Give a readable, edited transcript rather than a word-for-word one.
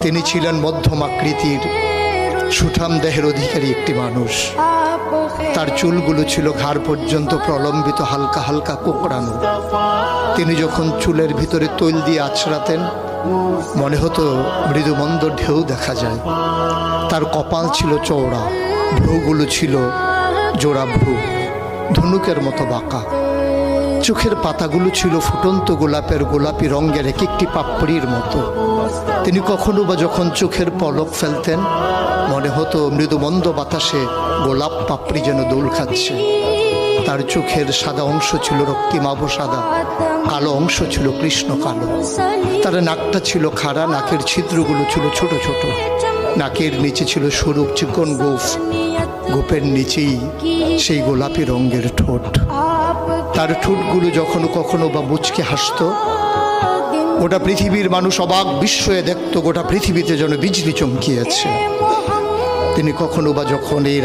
তিনি ছিলেন মধ্যম আকৃতির সুঠাম দেহের অধিকারী একটি মানুষ। তার চুলগুলো ছিল ঘাড় পর্যন্ত প্রলম্বিত, হালকা হালকা কোঁকড়ানো। তিনি যখন চুলের ভিতরে তৈল দিয়ে আছড়াতেন মনে হতো মৃদুমন্দ ঢেউ দেখা যায়। তার কপাল ছিল চওড়া, ভ্রুগুলো ছিল জোড়া ভ্রু, ধনুকের মতো বাঁকা। চোখের পাতাগুলো ছিল ফুটন্ত গোলাপের গোলাপি রঙের এক একটি পাপড়ির মতো। তিনি কখনো বা যখন চোখের পলক ফেলতেন মনে হতো মৃদুমন্দ বাতাসে গোলাপ পাপড়ি যেন দোল খাচ্ছে। তার চোখের সাদা অংশ ছিল রক্তিমাভ সাদা, কালো অংশ ছিল কৃষ্ণ কালো। তার নাকটা ছিল খাড়া, নাকের ছিদ্রগুলো ছিল ছোট ছোট। নাকের নিচে ছিল সরু চিকন গোঁফ, গোঁফের নিচেই সেই গোলাপি রঙের ঠোঁট। তার ঠোঁটগুলো যখন কখনো বা মুচকে হাসত, গোটা পৃথিবীর মানুষ অবাক বিস্ময়ে দেখত গোটা পৃথিবীতে যেন বিজলি চমকিয়েছে। তিনি কখনো বা যখন এই